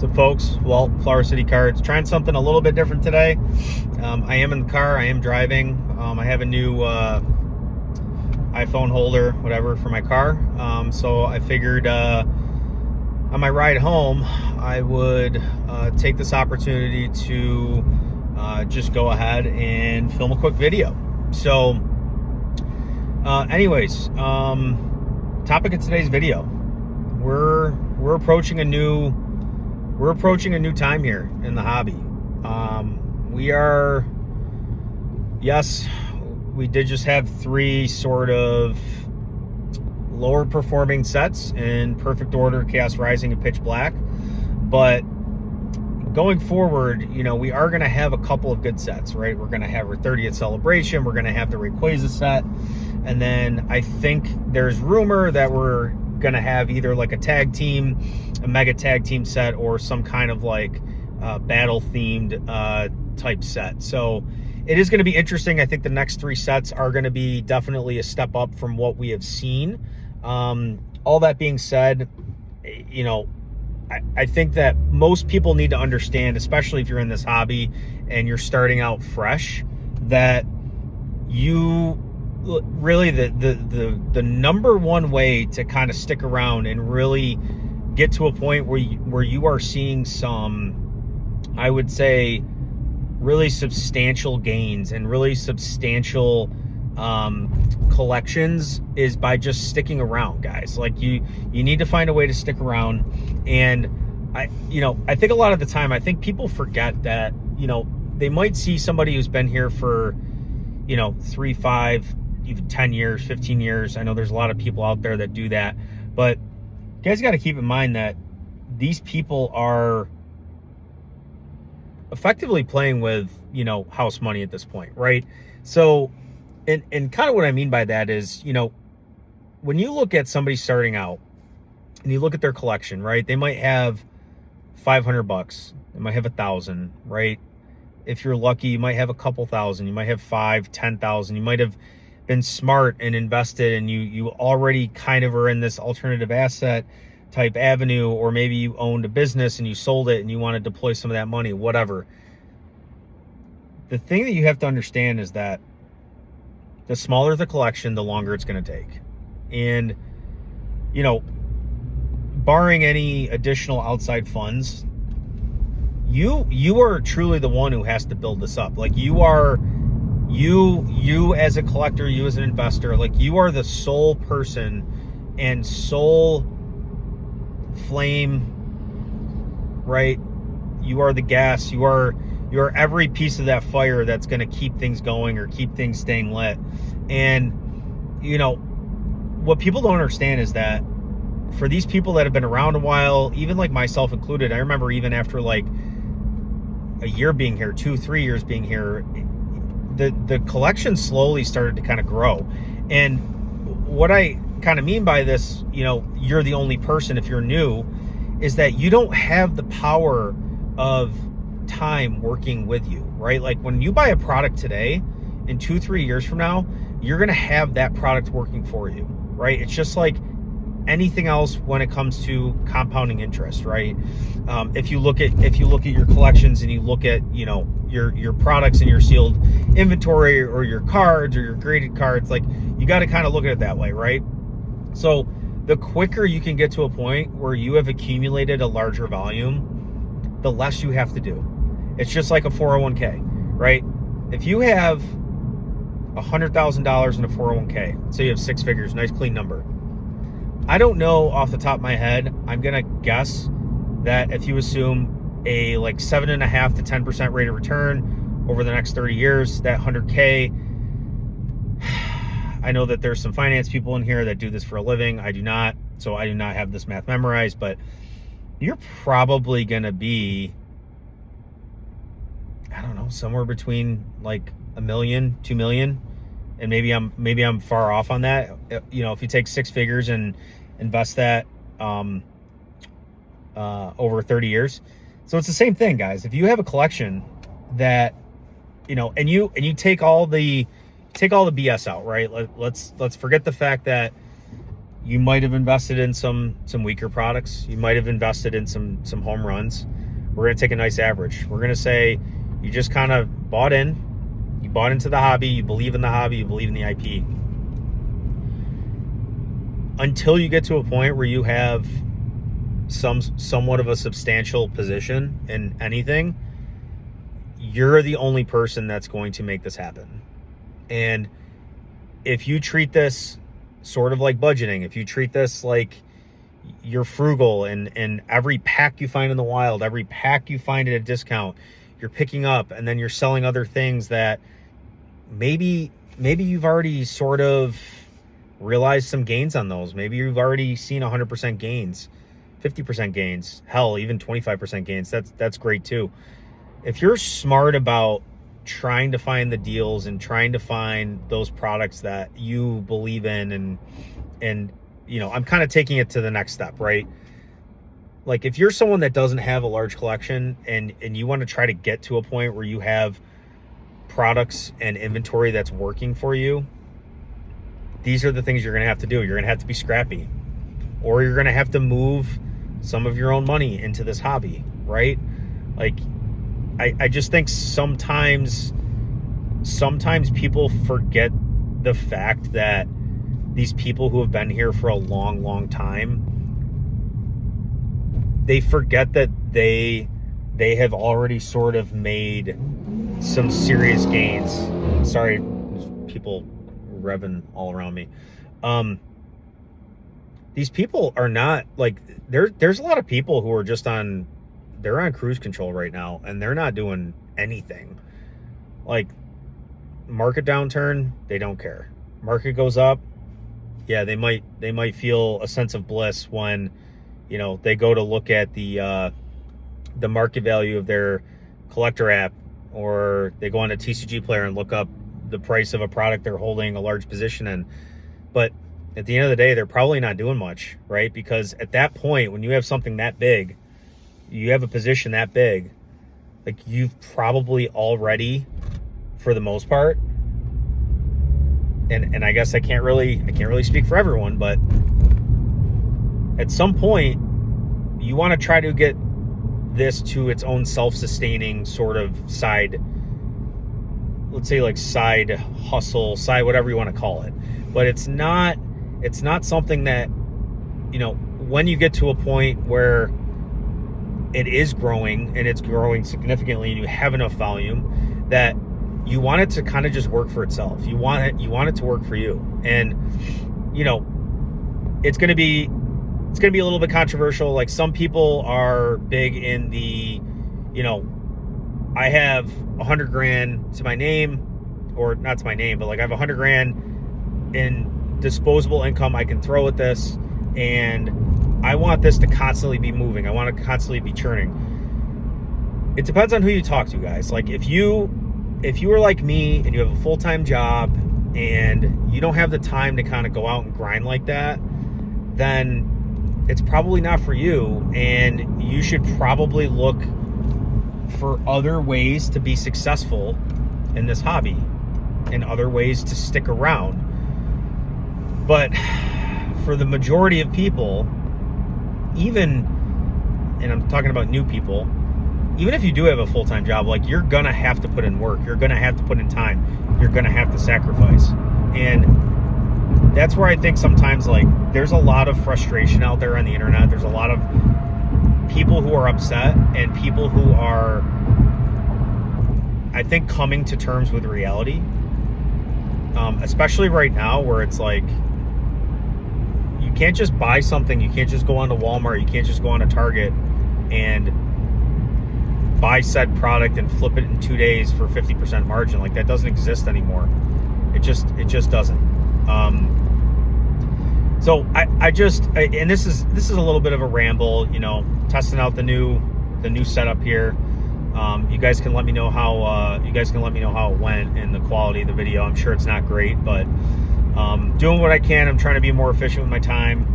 So folks, Walt, Flower City Cards, trying something a little bit different today. I am in the car, I am driving. I have a new iPhone holder, whatever, for my car. So I figured on my ride home, I would take this opportunity to just go ahead and film a quick video. So anyways, topic of today's video, we're approaching a new time here in the hobby. We did just have 3 sort of lower performing sets in perfect order: Chaos Rising and Pitch Black. But going forward, you know, we are going to have a couple of good sets, right? We're going to have our 30th celebration. We're going to have the Rayquaza set. And then I think there's rumor that we're going to have either like a tag team, a mega tag team set, or some kind of like battle themed type set. So it is going to be interesting. I think the next 3 sets are going to be definitely a step up from what we have seen. All that being said, you know, I think that most people need to understand, especially if you're in this hobby and you're starting out fresh, that you really the number one way to kind of stick around and really get to a point where you are seeing some, I would say, really substantial gains and really substantial collections is by just sticking around, guys. Like you need to find a way to stick around. And I think a lot of the time, I think people forget that, you know, they might see somebody who's been here for, you know, 3, 5, even 10 years, 15 years. I know there's a lot of people out there that do that, but you guys got to keep in mind that these people are effectively playing with, you know, house money at this point, right? So, and kind of what I mean by that is, you know, when you look at somebody starting out and you look at their collection, right? They might have $500, they might have 1,000, right? If you're lucky, you might have a couple thousand, you might have 5, 10,000, you might have been smart and invested, and you already kind of are in this alternative asset type avenue, or maybe you owned a business and you sold it and you want to deploy some of that money, whatever. The thing that you have to understand is that the smaller the collection, the longer it's going to take. And, you know, barring any additional outside funds, you are truly the one who has to build this up. Like you as a collector, you as an investor, like you are the sole person and sole flame, right? You are the gas. You are every piece of that fire that's going to keep things going or keep things staying lit. And, you know, what people don't understand is that for these people that have been around a while, even like myself included, I remember even after like a year being here, 2, 3 years being here, the collection slowly started to kind of grow. And what I kind of mean by this, you know, you're the only person if you're new, is that you don't have the power of time working with you, right? Like when you buy a product today, in 2, 3 years from now, you're going to have that product working for you, right? It's just like anything else when it comes to compounding interest, right? If you look at your collections and you look at, you know, your products and your sealed inventory or your cards or your graded cards, like you got to kind of look at it that way, right? So the quicker you can get to a point where you have accumulated a larger volume, the less you have to do. It's just like a 401k, right? If you have $100,000 in a 401k, say you have 6 figures, nice clean number. I don't know off the top of my head, I'm going to guess that if you assume a like 7.5 to 10% rate of return over the next 30 years, that 100K, I know that there's some finance people in here that do this for a living. I do not. So I do not have this math memorized, but you're probably going to be, I don't know, somewhere between like $1 million, $2 million. And maybe I'm far off on that. You know, if you take 6 figures and invest that over 30 years. So it's the same thing, guys. If you have a collection that, you know, and you take all the BS out, right? Let's forget the fact that you might have invested in some weaker products. You might have invested in some home runs. we're going to take a nice average. We're going to say you just kind of bought in. You bought into the hobby. You believe in the hobby. You believe in the IP. Until you get to a point where you have somewhat of a substantial position in anything, you're the only person that's going to make this happen. And if you treat this sort of like budgeting, if you treat this like you're frugal, and every pack you find in the wild, every pack you find at a discount, you're picking up, and then you're selling other things that maybe you've already sort of realized some gains on those. Maybe you've already seen 100% gains, 50% gains, hell, even 25% gains. That's great too. If you're smart about trying to find the deals and trying to find those products that you believe in, and you know, I'm kind of taking it to the next step, right? Like if you're someone that doesn't have a large collection and you want to try to get to a point where you have products and inventory that's working for you, these are the things you're going to have to do. You're going to have to be scrappy, or you're going to have to move some of your own money into this hobby, right? Like I just think sometimes people forget the fact that these people who have been here for a long, long time, they forget that they have already sort of made some serious gains. Sorry, there's people revving all around me. These people are not like, there's a lot of people who are just they're on cruise control right now, and they're not doing anything. Like, market downturn, they don't care. Market goes up, yeah, they might feel a sense of bliss when, you know, they go to look at the market value of their collector app, or they go on a TCG player and look up the price of a product they're holding a large position in. But at the end of the day, they're probably not doing much, right? Because at that point, when you have something that big, you have a position that big, like you've probably already, for the most part, and I guess I can't really speak for everyone, but at some point you want to try to get this to its own self-sustaining sort of side, let's say like side hustle, side whatever you want to call it. But it's not something that, you know, when you get to a point where it is growing, and it's growing significantly, and you have enough volume, that you want it to kind of just work for itself. You want it to work for you. And, you know, it's going to be a little bit controversial. Like, some people are big in the, you know, I have 100 grand to my name, or not to my name, but like I have 100 grand in disposable income I can throw at this, and I want this to constantly be moving. I want it to constantly be churning. It depends on who you talk to, guys. Like, if you are like me and you have a full-time job and you don't have the time to kind of go out and grind like that, then it's probably not for you, and you should probably look for other ways to be successful in this hobby and other ways to stick around. But for the majority of people, even, and I'm talking about new people, even if you do have a full-time job, like, you're gonna have to put in work, you're gonna have to put in time, you're gonna have to sacrifice. And that's where I think sometimes, like, there's a lot of frustration out there on the internet. There's a lot of people who are upset, and people who are, I think, coming to terms with reality, especially right now, where it's like, you can't just buy something. You can't just go onto Walmart. You can't just go onto Target and buy said product and flip it in 2 days for 50% margin. Like, that doesn't exist anymore. It just doesn't. So and this is a little bit of a ramble, you know, testing out the new setup here. You guys can let me know how it went and the quality of the video. I'm sure it's not great, but doing what I can. I'm trying to be more efficient with my time,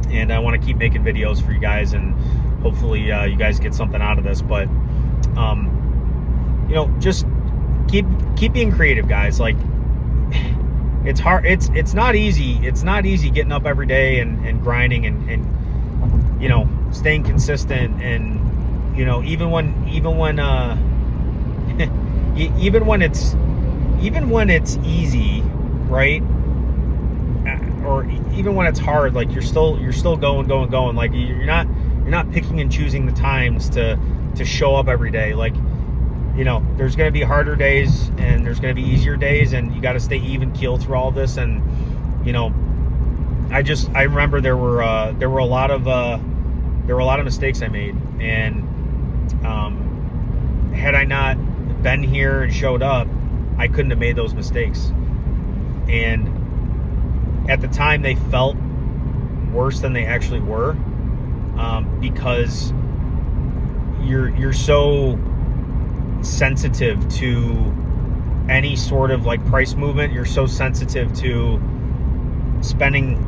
and I want to keep making videos for you guys, and hopefully you guys get something out of this. But you know, just keep being creative, guys. Like, it's hard. It's not easy. It's not easy getting up every day and grinding and you know, staying consistent and, you know, even when even when it's easy, right? Or even when it's hard, like you're still going. Like you're not picking and choosing the times to show up every day. Like, you know, there's going to be harder days and there's going to be easier days, and you got to stay even keel through all this. And, you know, I remember there were a lot of mistakes I made, and had I not been here and showed up, I couldn't have made those mistakes. And at the time, they felt worse than they actually were, because you're so sensitive to any sort of like price movement. You're so sensitive to spending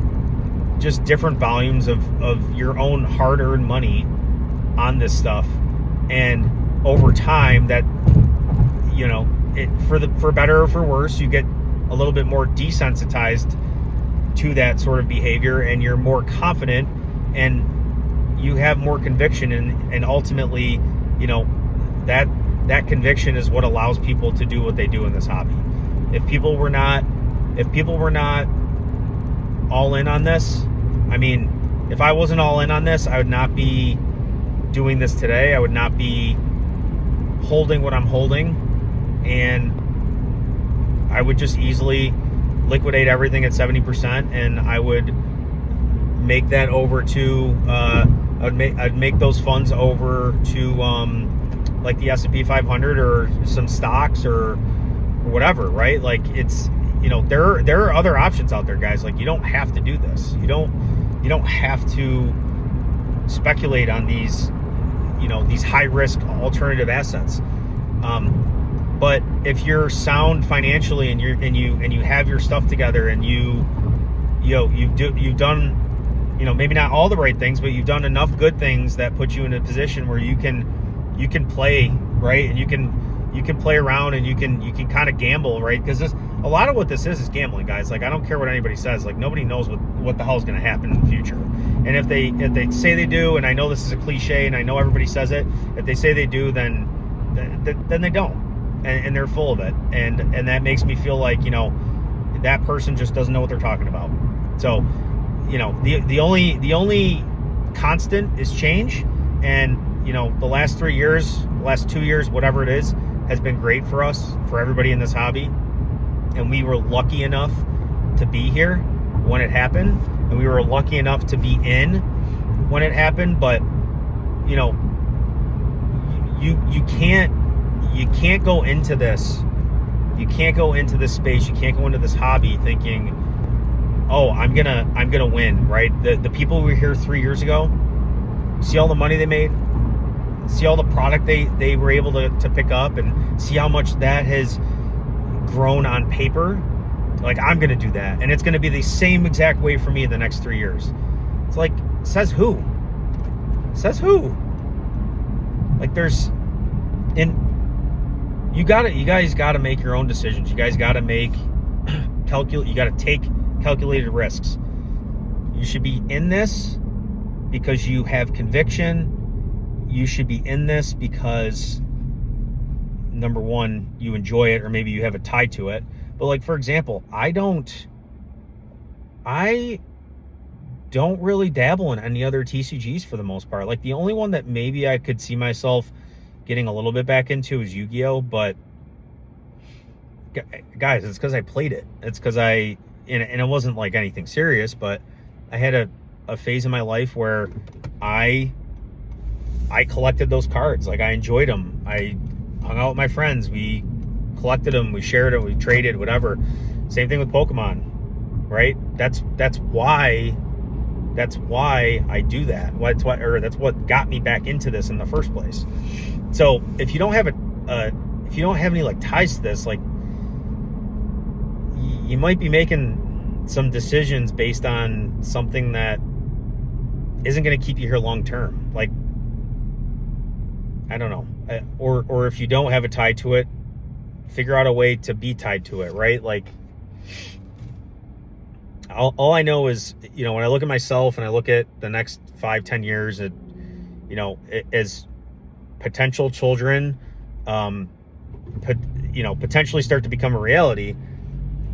just different volumes of your own hard-earned money on this stuff, and over time, that, you know, for better or for worse, you get a little bit more desensitized to that sort of behavior, and you're more confident, and you have more conviction, and ultimately, you know, that conviction is what allows people to do what they do in this hobby. If people were not all in on this, I mean, if I wasn't all in on this, I would not be doing this today. I would not be holding what I'm holding, and I would just easily liquidate everything at 70%, and I would make that over to I'd make those funds over to like the S&P 500 or some stocks or whatever, right? Like, it's, you know, there are other options out there, guys. Like, you don't have to do this. You don't have to speculate on these, you know, these high risk alternative assets. But if you're sound financially, and you have your stuff together, and you've done, you know, maybe not all the right things, but you've done enough good things that put you in a position where you can play, right? And you can play around, and you can kind of gamble, right? Because a lot of what this is gambling, guys. Like, I don't care what anybody says. Like, nobody knows what the hell is going to happen in the future. And if they say they do, and I know this is a cliche, and I know everybody says it, if they say they do, then they don't. And they're full of it, and that makes me feel like, you know, that person just doesn't know what they're talking about. So, you know, the only constant is change, and, you know, the last 3 years, last 2 years, whatever it is, has been great for us, for everybody in this hobby, and we were lucky enough to be here when it happened, and we were lucky enough to be in when it happened. But, you know, you can't go into this. You can't go into this space. You can't go into this hobby thinking, oh, I'm gonna win, right? The people who were here 3 years ago, see all the money they made, see all the product they were able to pick up, and see how much that has grown on paper. Like, I'm gonna do that, and it's gonna be the same exact way for me in the next 3 years. It's like, says who? Like, you guys gotta make your own decisions. You guys gotta make you gotta take calculated risks. You should be in this because you have conviction. You should be in this because, number one, you enjoy it, or maybe you have a tie to it. But, like, for example, I don't really dabble in any other TCGs for the most part. Like, the only one that maybe I could see myself getting a little bit back into is Yu-Gi-Oh! But, guys, it's because I played it. It's because and it wasn't like anything serious, but I had a phase in my life where I collected those cards. Like, I enjoyed them. I hung out with my friends. We collected them. We shared them. We traded, whatever. Same thing with Pokemon, right? That's why I do that. That's what got me back into this in the first place. So if you don't have any like ties to this, like, you might be making some decisions based on something that isn't going to keep you here long term. Like, I don't know. Or if you don't have a tie to it, figure out a way to be tied to it, right? Like, all I know is, you know, when I look at myself and I look at the next 5-10 years, you know, as potential children, potentially start to become a reality,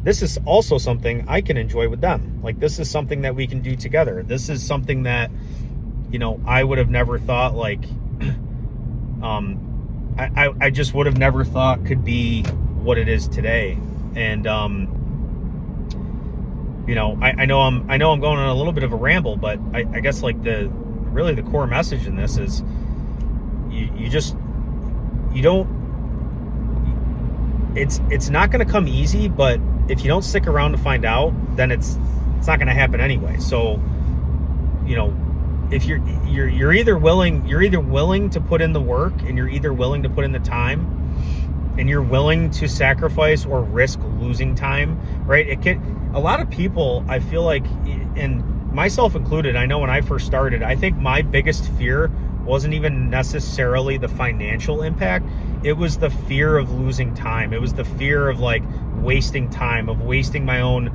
this is also something I can enjoy with them. Like, this is something that we can do together. This is something that, I would have never thought, like, I just would have never thought could be what it is today. And, I know I'm going on a little bit of a ramble, but I guess, like, the core message in this is it's not going to come easy, but if you don't stick around to find out, then it's not going to happen anyway. So, if you're either willing to put in the work, and you're either willing to put in the time, and you're willing to sacrifice or risk losing time, right? A lot of people, I feel like, and myself included, I know when I first started, I think my biggest fear wasn't even necessarily the financial impact. It was the fear of losing time. It was the fear of, like, wasting time, of wasting my own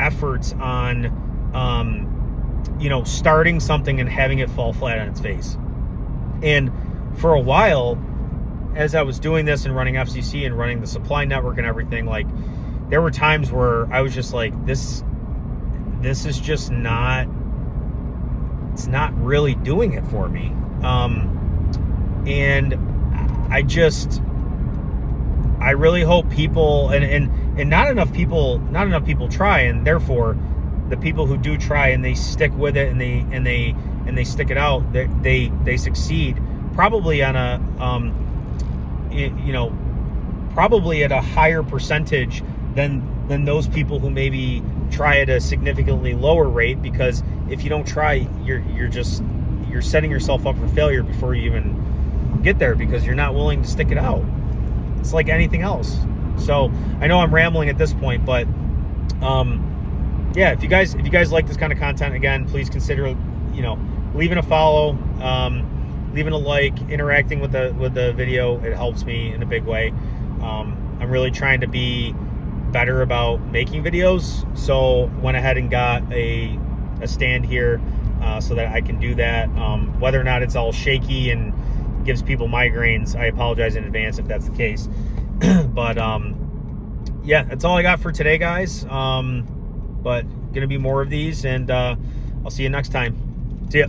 efforts on, starting something and having it fall flat on its face. And for a while, as I was doing this and running FCC and running the supply network and everything, like, there were times where I was just like, this is just not, it's not really doing it for me. And I really hope people, and not enough people try, and therefore the people who do try and they stick with it and they stick it out, they succeed, probably on a probably at a higher percentage than those people who maybe try at a significantly lower rate, because if you don't try, you're setting yourself up for failure before you even get there, because you're not willing to stick it out. It's like anything else. So I know I'm rambling at this point, but yeah, if you guys like this kind of content, again, please consider leaving a follow, leaving a like, interacting with the video. It helps me in a big way. I'm really trying to be better about making videos, so went ahead and got a stand here so that I can do that. Whether or not it's all shaky and gives people migraines, I apologize in advance if that's the case. But yeah, that's all I got for today, guys. But gonna be more of these, and I'll see you next time. See ya.